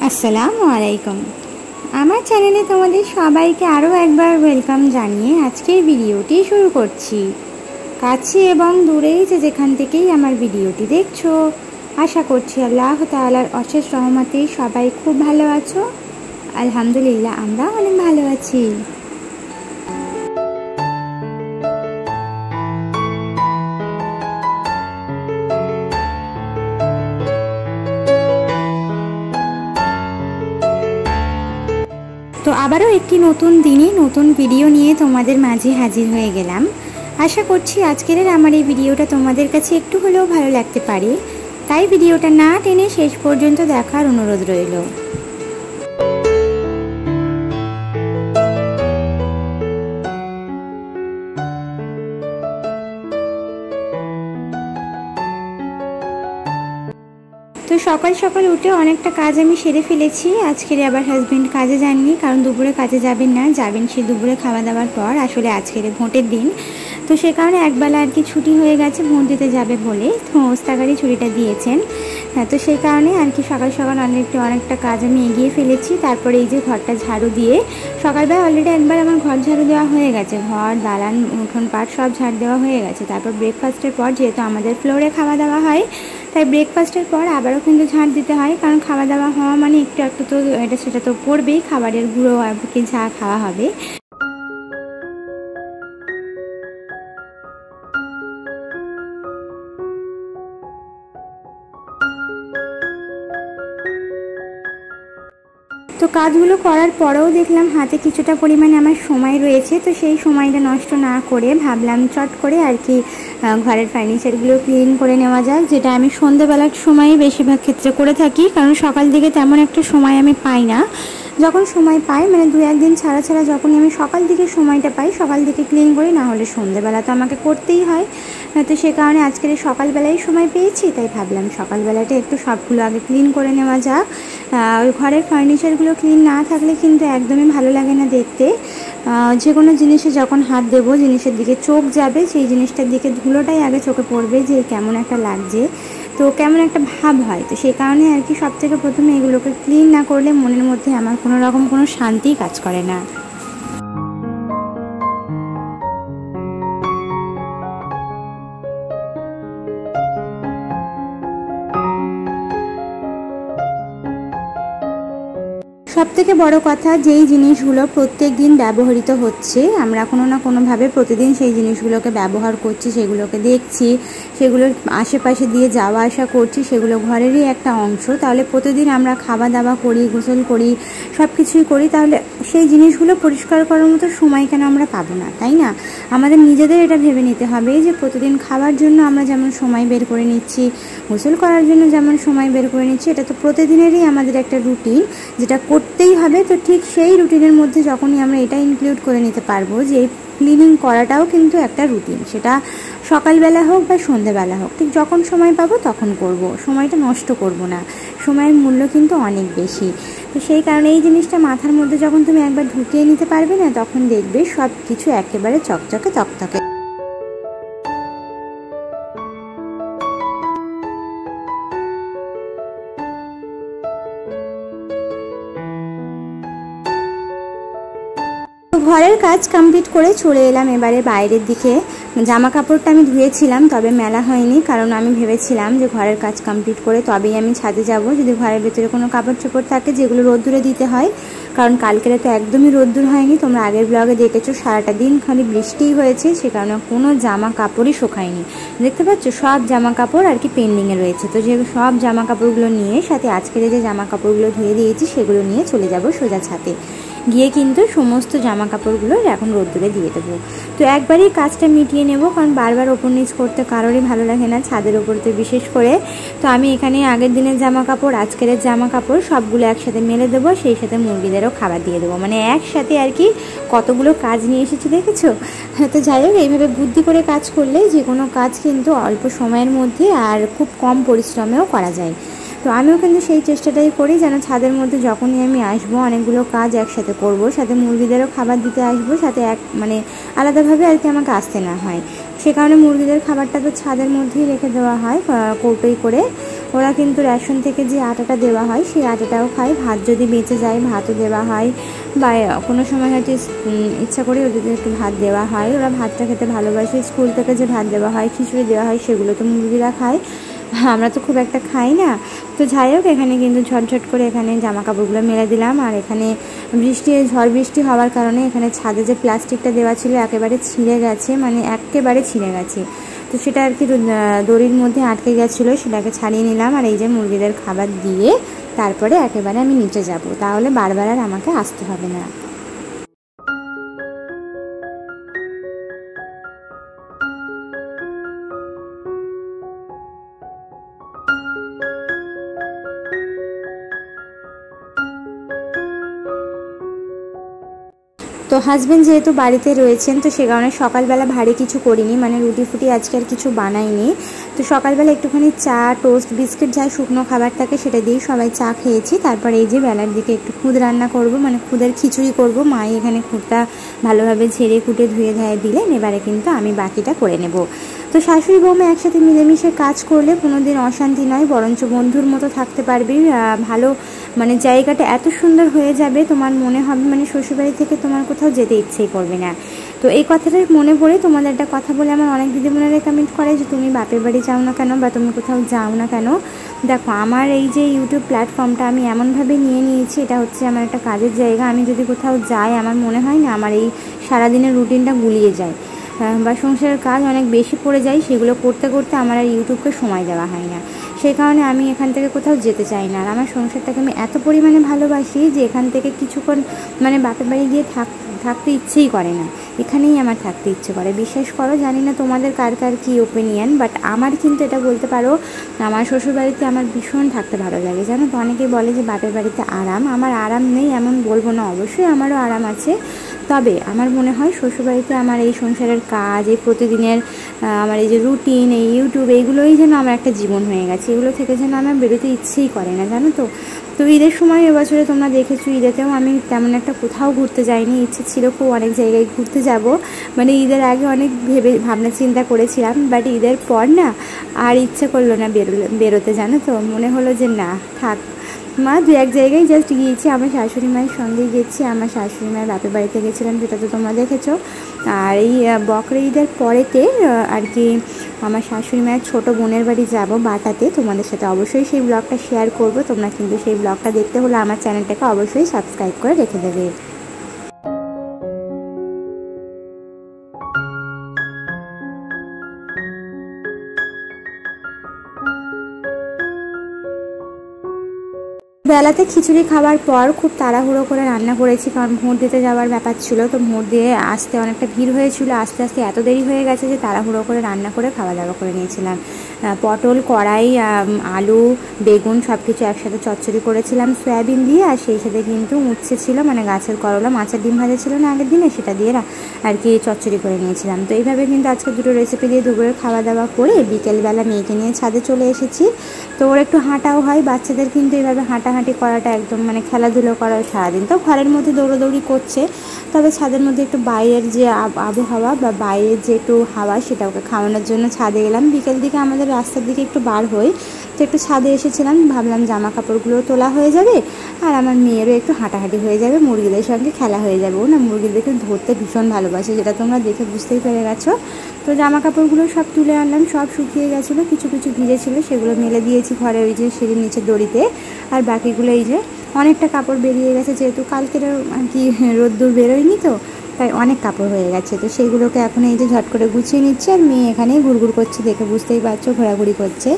আসসালামু আলাইকুম। আমার চ্যানেলে তোমাদের সবাইকে আরও একবার ওয়েলকাম জানিয়ে আজকের ভিডিওটি শুরু করছি। কাছে এবং দূরে যেখান থেকেই আমার ভিডিওটি দেখছো, আশা করছি আল্লাহ তাআলার অশেষ রহমতে সবাই খুব ভালো আছো। আলহামদুলিল্লাহ, আমরা অনেক ভালো আছি। তো আবারও একটি নতুন দিনে নতুন ভিডিও নিয়ে তোমাদের মাঝে হাজির হয়ে গেলাম। আশা করছি আজকের আমার এই ভিডিওটা তোমাদের কাছে একটু হলেও ভালো লাগতে পারে, তাই ভিডিওটা না টেনে শেষ পর্যন্ত দেখার অনুরোধ রইল। তো সকাল সকাল উঠে অনেকটা কাজ আমি সেরে ফেলেছি। আজকের আবার হাজব্যান্ড কাজে যাননি, কারণ দুপুরে কাজে যাবেন না, যাবেন সে দুপুরে খাওয়া দাওয়ার পর। আসলে আজকের ভোটের দিন, তো সে কারণে একবেলা আর কি ছুটি হয়ে গেছে, ভোট দিতে যাবে বলে তো ওস্তাগারি ছুটিটা দিয়েছেন। হ্যাঁ, তো সেই কারণে আর কি সকাল সকাল অনেকটা কাজ আমি এগিয়ে ফেলেছি। তারপরে এই যে ঘরটা ঝাড়ু দিয়ে, সকালবেলা অলরেডি একবার আমার ঘর ঝাড়ু দেওয়া হয়ে গেছে, ঘর দালান উঠোন পাট সব ঝাড় দেওয়া হয়ে গেছে। তারপর ব্রেকফাস্টের পর, যেহেতু আমাদের ফ্লোরে খাওয়া দাওয়া হয়, তাই ব্রেকফাস্টের পর আবারও কিন্তু ঝাড় দিতে হয়, কারণ খাওয়া দাওয়া হওয়া মানে একটু একটু তো এটা সেটা তো পড়বেই, খাবারের গুঁড়ো আর কি যা খাওয়া হবে। তো কাজগুলো করার পরেও দেখলাম হাতে কিছুটা পরিমাণে আমার সময় রয়েছে, তো সেই সময়টা নষ্ট না করে ভাবলাম চট করে আর কি ঘরের ফার্নিচারগুলো ক্লিন করে নেওয়া যাক, যেটা আমি সন্ধ্যেবেলার সময়ে বেশিরভাগ ক্ষেত্রে করে থাকি, কারণ সকাল দিকে তেমন একটা সময় আমি পাই না। যখন সময় পাই, মানে দু একদিন ছাড়া ছাড়া যখনই আমি সকাল দিকে সময়টা পাই, সকাল দিকে ক্লিন করি, না হলে সন্ধ্যেবেলা তো আমাকে করতেই হয়। তো সে কারণে আজকের সকালবেলায় সময় পেয়েছি, তাই ভাবলাম সকালবেলাটা একটু সবগুলো আগে ক্লিন করে নেওয়া যাক। ওই ঘরের ফার্নিচারগুলো ক্লিন না থাকলে কিন্তু একদমই ভালো লাগে না দেখতে। যে কোনো জিনিসে যখন হাত দেবো, জিনিসের দিকে চোখ যাবে, সেই জিনিসটার দিকে ধুলোটাই আগে চোখে পড়বে যে কেমন একটা লাগছে, তো কেমন একটা ভাব হয়। তো সেই কারণে আর কি সব থেকে প্রথমে এগুলোকে ক্লিন না করলে মনের মধ্যে আমার কোনো রকম কোনো শান্তিই কাজ করে না। সবথেকে বড় কথা, যেই জিনিসগুলো প্রত্যেক দিন ব্যবহৃত হচ্ছে, আমরা কোনো না কোনোভাবে প্রতিদিন সেই জিনিসগুলোকে ব্যবহার করছি, সেগুলোকে দেখছি, সেগুলোর আশেপাশে দিয়ে যাওয়া আসা করছি, সেগুলো ঘরেরই একটা অংশ। তাহলে প্রতিদিন আমরা খাওয়া দাওয়া করি, গোসল করি, সব কিছুই করি, তাহলে সেই জিনিসগুলো পরিষ্কার করার মতো সময় কেন আমরা পাবো না, তাই না? আমাদের নিজেদের এটা ভেবে নিতে হবে যে প্রতিদিন খাওয়ার জন্য আমরা যেমন সময় বের করে নিচ্ছি, গোসল করার জন্য যেমন সময় বের করে নিচ্ছি, এটা তো প্রতিদিনেরই আমাদের একটা রুটিন, যেটা করতেই হবে। তো ঠিক সেই রুটিনের মধ্যে যখনই আমরা এটা ইনক্লুড করে নিতে পারবো যে ক্লিনিং করাটাও কিন্তু একটা রুটিন, সেটা সকালবেলা হোক বা সন্ধ্যেবেলা হোক, ঠিক যখন সময় পাবো তখন করব, সময়টা নষ্ট করব না, সময়ের মূল্য কিন্তু অনেক বেশি। তো সেই কারণে এই জিনিসটা মাথার মধ্যে যখন তুমি একবার ঢুকিয়ে নিতে পারবে না, তখন দেখবে সব কিছু একেবারে চকচকে তকতকে। ঘরের কাজ কমপ্লিট করে চলে এলাম এবারে বাইরের দিকে। জামা কাপড়টা আমি ধুয়েছিলাম, তবে মেলা হয়নি, কারণ আমি ভেবেছিলাম যে ঘরের কাজ কমপ্লিট করে তবেই আমি ছাদে যাব, যদি ঘরের ভেতরে কোনো কাপড় চোপড় থাকে যেগুলো রোদ্দুরে দিতে হয়, কারণ কালকেরে তো একদমই রোদ্দুর হয়নি। তোমরা আগের ব্লগে দেখেছো সারাটা দিন খালি বৃষ্টিই হয়েছে, সে কারণে কোনো জামা কাপড়ই শুকায়নি। দেখতে পাচ্ছ সব জামা কাপড় আর কি পেন্ডিংয়ে রয়েছে। তো যে সব জামা কাপড়গুলো নিয়ে, সাথে আজকের যে জামা কাপড়গুলো ধুয়ে দিয়েছি সেগুলো নিয়ে চলে যাব সোজা ছাদে গিয়ে, কিন্তু সমস্ত জামা কাপড়গুলো এখন রোদ্দুরে দিয়ে দেবো। তো একবারই কাজটা মিটিয়ে নেব, কারণ বারবার ওপর নিচ করতে কারোরই ভালো লাগে না, ছাদের ওপর তো বিশেষ করে। তো আমি এখানে আগের দিনের জামা কাপড়, আজকের জামা কাপড় সবগুলো একসাথে মেলে দেবো, সেই সাথে মুরগিদেরও খাবার দিয়ে দেবো, মানে একসাথে আর কি কতগুলো কাজ নিয়ে এসেছি দেখেছো। তো যাই হোক, এইভাবে বুদ্ধি করে কাজ করলে যে কোনো কাজ কিন্তু অল্প সময়ের মধ্যে আর খুব কম পরিশ্রমেও করা যায়। তো আমিও কিন্তু সেই চেষ্টাটাই করি, যেন ছাদের মধ্যে যখনই আমি আসবো অনেকগুলো কাজ একসাথে করব, সাথে মুরগিদেরও খাবার দিতে আসবো, সাথে মানে আলাদাভাবে আর কি আমাকে আসতে না হয়। সে কারণে মুরগিদের খাবারটা তো ছাদের মধ্যেই রেখে দেওয়া হয় কৌটোই করে। ওরা কিন্তু রেশন থেকে যে আটাটা দেওয়া হয় সেই আটাটাও খায়, ভাত যদি বেঁচে যায় ভাতও দেওয়া হয়, বা কোনো সময় হয়তো ইচ্ছা করে ওদের একটু ভাত দেওয়া হয়। ওরা ভাতটা খেতে ভালোবাসে। স্কুল থেকে যে ভাত দেওয়া হয়, খিচুড়ি দেওয়া হয়, সেগুলো তো মুরগিরা খায়, আমরা তো খুব একটা খাই না। তো যাই হোক, এখানে কিন্তু ঝটঝট করে এখানে জামা কাপড়গুলো মেলে দিলাম। আর এখানে ঝড় বৃষ্টি হওয়ার কারণে এখানে ছাদে যে প্লাস্টিকটা দেওয়া ছিল একেবারে ছিঁড়ে গেছে, মানে একেবারে ছিঁড়ে গেছে। তো সেটা আর কি দড়ির মধ্যে আটকে গেছিলো, সেটাকে ছাড়িয়ে নিলাম। আর এই যে মুরগিদের খাবার দিয়ে তারপরে একেবারে আমি নিচে যাব, তাহলে বারবার আর আমাকে আসতে হবে না। তো হাজব্যান্ড যেহেতু বাড়িতে রয়েছেন, তো সে কারণে সকালবেলা ভারী কিছু করিনি, মানে রুটি ফুটি আজকে আর কিছু বানাইনি। তো সকালবেলা একটুখানি চা, টোস্ট, বিস্কিট, যা শুকনো খাবার থাকে সেটা দিয়েই সবাই চা খেয়েছি। তারপর এই যে বেলার দিকে একটু খুদ রান্না করব, মানে খুদের খিচুড়ি করব। মাই এখানে খুদটা ভালোভাবে ঝেড়ে কুটে ধুয়ে ধায়ে দিলেন, এবারে কিন্তু আমি বাকিটা করে নেব। তো শাশুড়ি বৌমা একসাথে মিলেমিশে কাজ করলে কোনো দিন অশান্তি নয়, বরঞ্চ বন্ধুর মতো থাকতে পারবি। ভালো, মানে জায়গাটা এত সুন্দর হয়ে যাবে, তোমার মনে হবে মানে শ্বশুরবাড়ি থেকে তোমার কোথাও যেতে ইচ্ছেই করবে না। তো এই কথাটা মনে পড়ে তোমাদের একটা কথা বলে আমার অনেক দিদিবোনেরা কমেন্ট করে যে তুমি বাপের বাড়ি যাও না কেন, বা তুমি কোথাও যাও না কেন। দেখো, আমার এই যে ইউটিউব প্ল্যাটফর্মটা আমি এমনভাবে নিয়ে নিয়েছি, এটা হচ্ছে আমার একটা কাজের জায়গা। আমি যদি কোথাও যাই, আমার মনে হয় না আমার এই সারাদিনের রুটিনটা গুলিয়ে যায়, বা সংসারের কাজ অনেক বেশি পড়ে যায়, সেগুলো করতে করতে আমার আর ইউটিউবকে সময় দেওয়া হয় না। সেই কারণে আমি এখান থেকে কোথাও যেতে চাই না। আর আমার সংসারটাকে আমি এত পরিমাণে ভালোবাসি যে এখান থেকে কিছুক্ষণ মানে বাপের বাড়ি গিয়ে থাকতে ইচ্ছেই করে না, এখানেই আমার থাকতে ইচ্ছে করে। বিশ্বাস করো, জানি না তোমাদের কার কার কী ওপিনিয়ন, বাট আমার কিন্তু এটা বলতে পারো, আমার শ্বশুরবাড়িতে আমার ভীষণ থাকতে ভালো লাগে। জানো তো, অনেকে বলে যে বাপের বাড়িতে আরাম, আমার আরাম নেই এমন বলবো না, অবশ্যই আমারও আরাম আছে। তবে আমার মনে হয় শ্বশুরবাড়িতে আমার এই সংসারের কাজ, এই প্রতিদিনের আমার এই যে রুটিন, এই ইউটিউব, এইগুলোই যেন আমার একটা জীবন হয়ে গেছে। এগুলো থেকে যেন আমার বেরোতে ইচ্ছেই করে না, জানো তো। তো ঈদের সময় এবছরে তোমরা দেখেছো, ঈদেতেও আমি তেমন একটা কোথাও ঘুরতে যাইনি। ইচ্ছে ছিল খুব অনেক জায়গায় ঘুরতে যাব, মানে ঈদের আগে অনেক ভাবনা চিন্তা করেছিলাম, বাট ঈদের পর না আর ইচ্ছে করলো না বেরোতে, জানো তো। মনে হলো যে না, থাক। মা দু এক জায়গায় জাস্ট গিয়েছি, আমার শাশুড়ি মায়ের সঙ্গে গেছি, আমার শাশুড়ি মায়ের বাপের বাড়িতে গেছিলাম, যেটা তো তোমরা দেখেছো। আর এই বকরি ঈদের পরেতে আর কি আমার শাশুড়ি মায়ের ছোটো বোনের বাড়ি যাব বাটাতে, তোমাদের সাথে অবশ্যই সেই ব্লগটা শেয়ার করব। তোমরা কিন্তু সেই ব্লগটা দেখতে হলে আমার চ্যানেলটাকে অবশ্যই সাবস্ক্রাইব করে রেখে দেবে। বেলাতে খিচুড়ি খাওয়ার পর খুব তাড়াহুড়ো করে রান্না করেছি, কারণ ভোট দিতে যাওয়ার ব্যাপার ছিল। তো ভোট দিয়ে আসতে অনেকটা ভিড় হয়েছিল, আস্তে আস্তে এত দেরি হয়ে গেছে যে তাড়াহুড়ো করে রান্না করে খাওয়া দাওয়া করে নিয়েছিলাম। পটল, কড়াই, আলু, বেগুন সব কিছু একসাথে চচ্চড়ি করেছিলাম সয়াবিন দিয়ে, আর সেই সাথে কিন্তু উচ্ছে ছিল, মানে গাছের করলা, মাছের ডিম ভাজা ছিল না আগের দিনে, সেটা দিয়ে আর কি চচ্চড়ি করে নিয়েছিলাম। তো এইভাবে কিন্তু আজকে দুটো রেসিপি দিয়ে দুপুরে খাওয়া দাওয়া করে বিকেলবেলা মেয়েকে নিয়ে ছাদে চলে এসেছি। তো ওর একটু হাঁটাও হয়, বাচ্চাদের কিন্তু এইভাবে হাঁটাহাঁটি করাটা একদম, মানে খেলাধুলো করা সারাদিন তো ঘরের মধ্যে দৌড়োদৌড়ি করছে, তবে ছাদের মধ্যে একটু বাইরের যে আবহাওয়া বা বাইরের যে একটু হাওয়া, সেটা ওকে খাওয়ানোর জন্য ছাদে এলাম। বিকেল দিকে আমাদের রাস্তার দিকে একটু বার হই, তো একটু ছাদে এসেছিলাম, ভাবলাম জামা কাপড়গুলো তোলা হয়ে যাবে, আর আমার মেয়েরও একটু হাঁটাহাঁটি হয়ে যাবে, মুরগিদের সঙ্গে খেলা হয়ে যাবে। ও না মুরগিদেরকে ধরতে ভীষণ ভালোবাসে, যেটা তোমরা দেখে বুঝতেই পেরে গেছো। তো জামা কাপড়গুলো সব তুলে আনলাম, সব শুকিয়ে গেছিলো, কিছু কিছু ভিজে ছিল, সেগুলো মেলে দিয়েছি ঘরে ওই যে সিঁড়ির নিচে দড়িতে। আর বাকিগুলো এই যে অনেকটা কাপড় বেরিয়ে গেছে, যেহেতু কালকের আর কি রোদ্দুর বেরোয়নি, তো তাই অনেক কাপড় হয়ে গেছে। তো সেইগুলোকে এখন এই যে ঝট করে গুছিয়ে নিচ্ছে, আর মেয়ে এখানেই ঘুরঘুর করছে, দেখে বুঝতেই পারছো, ঘোরাঘুরি করছে।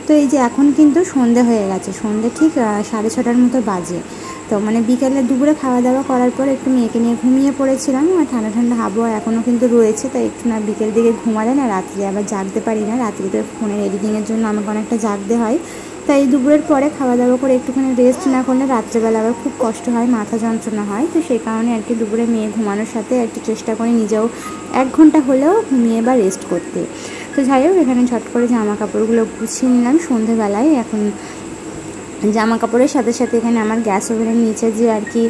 তো এই যে এখন কিন্তু সন্ধে হয়ে গেছে, সন্ধে ঠিক 6:30টার মতো বাজে। তো মানে বিকেলে দুপুরে খাওয়া দাওয়া করার পর একটু মেয়েকে নিয়ে ঘুমিয়ে পড়েছিলাম, আর ঠান্ডা ঠান্ডা আবহাওয়া এখনও কিন্তু রয়েছে, তাই একটু না বিকেল দিকে ঘুমালে না রাত্রে আবার জাগতে পারি না, রাত্রে তো ফোনের এডিটিংয়ের জন্য আমাকে অনেকটা জাগতে হয়। তাই দুপুরের পরে খাওয়া দাওয়া করে একটুখানি রেস্ট না করলে রাত্রেবেলা আবার খুব কষ্ট হয়, মাথা যন্ত্রণা হয়। তো সেই কারণে আর কি দুপুরে মেয়ে ঘুমানোর সাথে একটু চেষ্টা করি নিজেও 1 ঘন্টা হলেও ঘুমিয়ে বা রেস্ট করতে। তো যাই হোক, এখানে ঝট করে জামা কাপড়গুলো গুছিয়ে নিলাম সন্ধেবেলায়। এখন জামা কাপড়ের সাথে সাথে এখানে আমার গ্যাস ওভেনের নিচে যে আর কি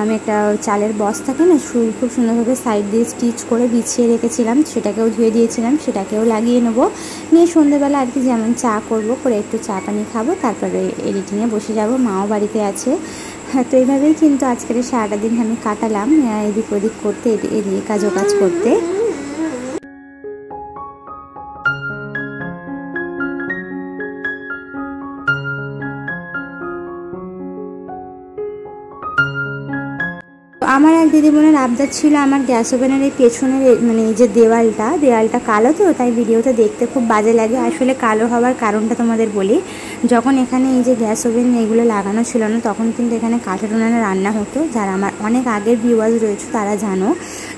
আমি একটা চালের বস্তা থাকে না, খুব সুন্দরভাবে সাইড দিয়ে স্টিচ করে বিছিয়ে রেখেছিলাম, সেটাকেও ধুয়ে দিয়েছিলাম, সেটাকেও লাগিয়ে নেবো। নিয়ে সন্ধ্যেবেলা আর কি যেমন চা করব, করে একটু চা পানি খাবো, তারপরে এডিটিংয়ে বসে যাব, মাও বাড়িতে আছে। হ্যাঁ, তো এইভাবেই কিন্তু আজকের সারাটা দিন আমি কাটালাম এদিক ওদিক করতে, এদিকে কাজ করতে। আমার এক দিদিবোনের আবদার ছিল আমার গ্যাস ওভেনের এই পেছনের মানে এই যে দেওয়ালটা কালো, তো তাই ভিডিওতে দেখতে খুব বাজে লাগে। আসলে কালো হওয়ার কারণটা তোমাদের বলি, যখন এখানে এই যে গ্যাস ওভেন এগুলো লাগানো ছিল না, তখন কিন্তু এখানে কাঠের উনানে রান্না হতো। যারা আমার অনেক আগের ভিউয়ার্স রয়েছে তারা জানো।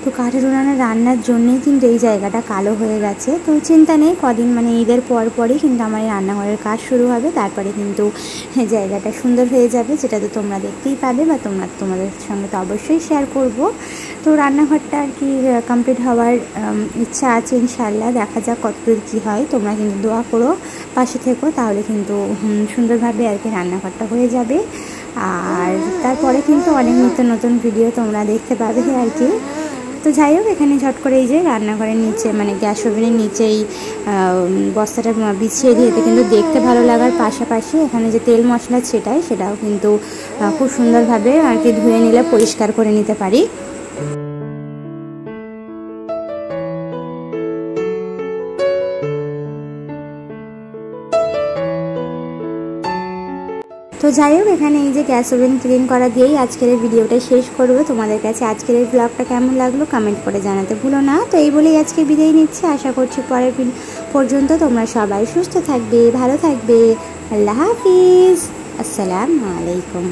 তো কাঠের উনানে রান্নার জন্যেই কিন্তু এই জায়গাটা কালো হয়ে গেছে। তো চিন্তা নেই, কদিন মানে ঈদের পরই কিন্তু আমার এই রান্নাঘরের কাজ শুরু হবে, তারপরে কিন্তু এই জায়গাটা সুন্দর হয়ে যাবে, যেটা তো তোমরা দেখতেই পাবে বা তোমাদের সঙ্গে তো অবশ্যই শেয়ার করব। তো রান্নাঘরটা আর কি কমপ্লিট হওয়ার ইচ্ছা আছে ইনশাআল্লাহ, দেখা যাক কতদূর কী হয়। তোমরা কিন্তু দোয়া করো, পাশে থেকো, তাহলে কিন্তু সুন্দরভাবে আর কি রান্নাঘরটা হয়ে যাবে। আর তারপরে কিন্তু অনেক নতুন ভিডিও তোমরা দেখতে পাবে আর কি। তো যাই হোক, এখানে ঝট করে এই যে রান্নাঘরের নিচে মানে গ্যাস ওভেনের নিচেই বস্তাটা বিছিয়ে দিয়ে কিন্তু দেখতে ভালো লাগার পাশাপাশি এখানে যে তেল মশলা সেটাও কিন্তু খুব সুন্দরভাবে আর কি ধুয়ে নিলে পরিষ্কার করে নিতে পারি। তো যাই হোক, এখানে এই যে গ্যাস ওভেন ক্লিন করা দিয়েই আজকের ভিডিওটা শেষ করবো। তোমাদের কাছে আজকের এই ব্লগটা কেমন লাগলো কমেন্ট করে জানাতে ভুলো না। তো এই বলেই আজকে বিদায় নিচ্ছি, আশা করছি পরের পর্যন্ত তোমরা সবাই সুস্থ থাকবে, ভালো থাকবে। আল্লাহ হাফিজ, আসসালামু আলাইকুম।